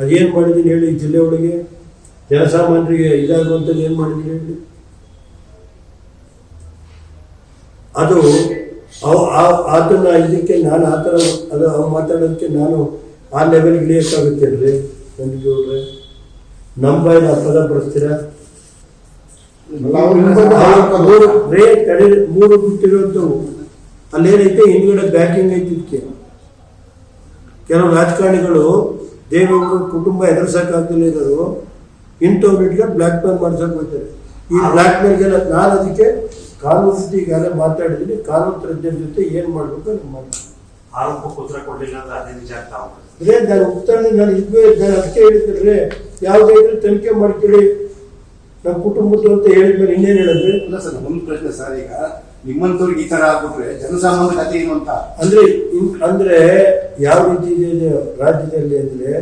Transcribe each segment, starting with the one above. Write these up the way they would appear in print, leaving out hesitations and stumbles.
ಅದೇನು ಮಾಡಿದ್ದೀನಿ ಹೇಳಿ? ಜಿಲ್ಲೆ ಒಳಗೆ ಜನಸಾಮಾನ್ಯರಿಗೆ ಇದಾಗುವಂಥದ್ದು ಏನು ಮಾಡಿದ್ದೀನಿ ಹೇಳಿ? ಅದು ಅದನ್ನ ಇದಕ್ಕೆ ನಾನು ಆ ಥರ ಅದು ಮಾತಾಡೋದಕ್ಕೆ ನಾನು ಆ ಲೆವೆಲ್ಗೆ ಇಳಿಯೋಕ್ಕಾಗುತ್ತೇನ್ರಿ? ನನಗೆ ನಮ್ಮ ಬಾಯಿನ ಪದ ಬಳಸ್ತೀರಾ? ಮೂರು ಬಿಟ್ಟಿರುವಂಥವು ಅಲ್ಲೇನೈತೆ, ಹಿಂದ್ಗಡೆ ಬ್ಯಾಕಿಂಗ್ ಐತಿ. ಇದಕ್ಕೆ ಕೆಲವು ರಾಜಕಾರಣಿಗಳು ದೇವೇಗೌಡರ ಕುಟುಂಬ ಎದುರಿಸೋಕ್ಕಾಗ್ದಲೇ ಇರೋರು ಇಂಥವ್ರಿಗೆ ಬ್ಲ್ಯಾಕ್ ಮೇಲ್ ಮಾಡ್ಸೋಕೆ ಹೋಗ್ತಾರೆ. ಈ ಬ್ಲ್ಯಾಕ್ ಮೇಲ್ಗೆಲ್ಲ ನಾನು ಅದಕ್ಕೆ ಕಾನೂನು ಈಗಾಗಲೇ ಮಾತಾಡಿದ್ದೀನಿ. ಕಾನೂನು ತಜ್ಞರ ಜೊತೆ ಏನು ಮಾಡಬೇಕು ನಾನು ಮಾಡ್ತೀನಿ. ಆರೋಪಕ್ಕೆ ಉತ್ತರ ಕೊಡಲಿಲ್ಲ ಅಂದ್ರೆ ಅದೇ ನಿಜ ಆಗ್ತಾ ನಾನು ಉತ್ತರ ನಾನು ಅದಕ್ಕೆ ಹೇಳಿದ್ರೆ ಯಾವುದೇ ಇದ್ರೂ ತನಿಖೆ ಮಾಡ್ಕೊಳ್ಳಿ ನಮ್ಮ ಕುಟುಂಬದ್ದು ಅಂತ ಹೇಳಿದ್ಮೇಲೆ ಇನ್ನೇನು ಹೇಳಿದ್ರೆ? ಇಲ್ಲ ಸರ್, ಒಂದು ಪ್ರಶ್ನೆ ಸರ್, ಈಗ ನಿಮ್ಮಂತವ್ರಿಗೆ ಈ ತರ ಆಗ್ಬಿಟ್ರೆ ಜನಸಾಮಾನ್ಯ ಕಥೆ ಏನು ಅಂತ ಅಂದ್ರೆ ಯಾವ ರೀತಿ ಇದೆ ರಾಜ್ಯದಲ್ಲಿ ಅಂದ್ರೆ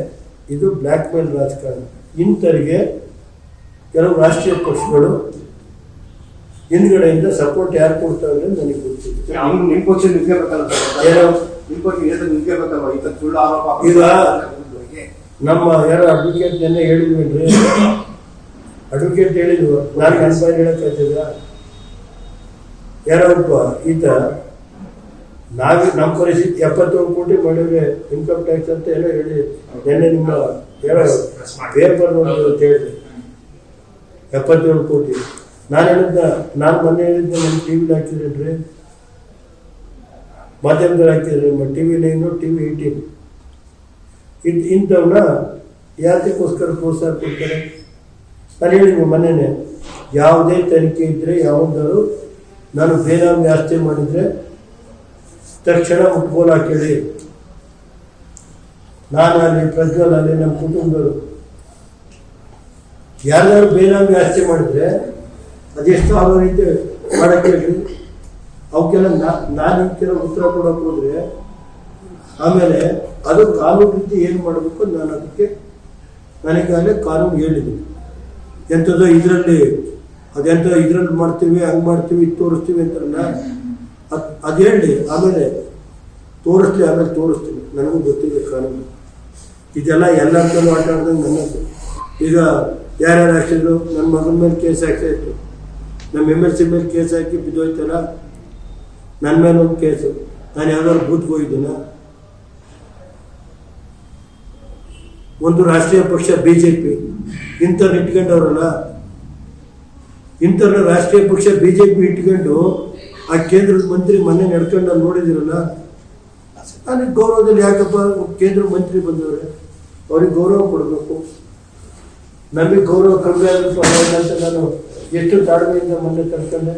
ಇದು ಬ್ಲ್ಯಾಕ್ ಮೇಲ್ ರಾಜಕಾರಣ. ಇಂಥವರಿಗೆ ಕೆಲವು ರಾಷ್ಟ್ರೀಯ ಪಕ್ಷಗಳು ಹಿಂದ್ಗಡೆಯಿಂದ ಸಪೋರ್ಟ್ ಯಾರು ಕೊಡ್ತಾರೆ ಅಂತ ನನಗೆ ಗೊತ್ತಿದೆ. ನಿಮ್ ಪಕ್ಷ ನಿಂತ್ಕೋಬೇಕಲ್ಲ, ನಿಮ್ ಪಕ್ಷ ನಿಂತ್ಕೋಬೇಕಲ್ವ? ಈ ಸುಳ್ಳು ಆರೋಪ ಈಗ ನಮ್ಮ ಯಾರೋ ಅಡ್ವೊಕೇಟ್ ನೆನ್ನೆ ಹೇಳಿದ್ವೇನ್ರಿ? ಅಡ್ವೊಕೇಟ್ ಹೇಳಿದ್ವು, ನಾನು ನನ್ನ ಬಾಯಿ ಹೇಳಕ್ಕಾಗ್ತದ? ಯಾರೋ ಒಬ್ಬ ಈತ ನಮ್ಮ ಪರಿಸ್ಥಿತಿ 77 ಕೋಟಿ ಮಾಡಿದ್ರೆ ಇನ್ಕಮ್ ಟ್ಯಾಕ್ಸ್ ಅಂತ ಏನೋ ಹೇಳಿ ನೆನ್ನೆ ನಿಮ್ಮ ಯಾರೋ ಪೇಪರ್ ಅಂತ ಹೇಳಿದೆ. 77 ಕೋಟಿ ನಾನು ಮೊನ್ನೆ ಹೇಳಿದ್ದೆ, ನಮ್ಮ ಟಿವಿಲಿ ಹಾಕಿದ್ರಿ, ಮಾಧ್ಯಮದಲ್ಲಿ ಹಾಕಿದ್ರಿ, ನಿಮ್ಮ ಟಿವಿ 9 ಟಿವಿ 18 ಇಂಥವನ್ನ ಯಾತಕ್ಕೋಸ್ಕರ ಪ್ರೋತ್ಸಾಹ ಕೊಡ್ತಾರೆ? ನಾನು ಹೇಳಿದ್ವಿ ಮೊನ್ನೆನೆ, ಯಾವುದೇ ತನಿಖೆ ಇದ್ದರೆ ಯಾವುದಾದ್ರು ನಾನು ಬೇನಾಮಿ ಆಸ್ತಿ ಮಾಡಿದರೆ ತಕ್ಷಣ ಮುಟ್ಗೋಲು ಹಾಕೇಳಿ. ನಾನಲ್ಲಿ ಪ್ರಜ್ವಲ್ ಅಲ್ಲಿ ನಮ್ಮ ಕುಟುಂಬದವರು ಯಾರ್ಯಾರು ಬೇನಾಮಿ ಆಸ್ತಿ ಮಾಡಿದ್ರೆ ಅದೆಷ್ಟು ಆಗೋ ರೀತಿ ಮಾಡಕ್ಕೆ ಹೇಳಿ. ಅವಕ್ಕೆಲ್ಲ ನಾನು ಕೆಲವು ಉತ್ತರ ಕೊಡೋಕೆ ಹೋದ್ರೆ ಆಮೇಲೆ ಅದು ಕಾನೂನು ರೀತಿ ಏನು ಮಾಡಬೇಕು ನಾನು ಅದಕ್ಕೆ ನನಗಾಗಲೇ ಕಾನೂನು ಹೇಳಿದ್ದೀನಿ. ಎಂಥದ್ದು ಇದರಲ್ಲಿ ಅದೆಂಥ ಇದರಲ್ಲಿ ಮಾಡ್ತೀವಿ, ಹಂಗೆ ಮಾಡ್ತೀವಿ, ಇದು ತೋರಿಸ್ತೀವಿ ಅಂತಾರಲ್ಲ, ಅದು ಹೇಳಿ ಆಮೇಲೆ ತೋರಿಸ್ಲಿ, ಆಮೇಲೆ ತೋರಿಸ್ತೀನಿ. ನನಗೂ ಗೊತ್ತಿದೆ ಕಾನೂನು. ಇದೆಲ್ಲ ಎಲ್ಲರಲ್ಲೂ ಆಟ ಆಡ್ದಂಗೆ ನನ್ನದು. ಈಗ ಯಾರ್ಯಾರು ಹಾಕಿದ್ರು, ನನ್ನ ಮಗನ ಮೇಲೆ ಕೇಸ್ ಹಾಕ್ತಾಯಿತ್ತು, ನಮ್ಮ MLC ಮೇಲೆ ಕೇಸ್ ಹಾಕಿ ಬಿದ್ದೋಯ್ತಲ್ಲ, ನನ್ನ ಮೇಲೆ ಒಂದು ಕೇಸು. ನಾನು ಯಾವ್ದಾದ್ರು ಬೂತ್ಗೆ ಹೋಗಿದ್ದೀನ? ಒಂದು ರಾಷ್ಟ್ರೀಯ ಪಕ್ಷ BJP ಇಂಥವ್ರನ್ನ ಇಟ್ಕೊಂಡವ್ರಲ್ಲ, ಇಂಥವ್ರನ್ನ ರಾಷ್ಟ್ರೀಯ ಪಕ್ಷ BJP ಇಟ್ಕೊಂಡು ಆ ಕೇಂದ್ರದ ಮಂತ್ರಿ ಮೊನ್ನೆ ನಡ್ಕೊಂಡು ನಾನು ನೋಡಿದಿರಲ್ಲ, ನನಗೆ ಗೌರವದಲ್ಲಿ ಯಾಕಪ್ಪ ಕೇಂದ್ರ ಮಂತ್ರಿ ಬಂದವ್ರೆ, ಅವ್ರಿಗೆ ಗೌರವ ಕೊಡಬೇಕು. ನಮಗೆ ಗೌರವ ಕಡಿಮೆ ಆಗುತ್ತೆ ಅಂತ ನಾನು ಎಷ್ಟು ತಾಳ್ಮೆಯಿಂದ ಮೊನ್ನೆ ಕರ್ಕೊಂಡೆ.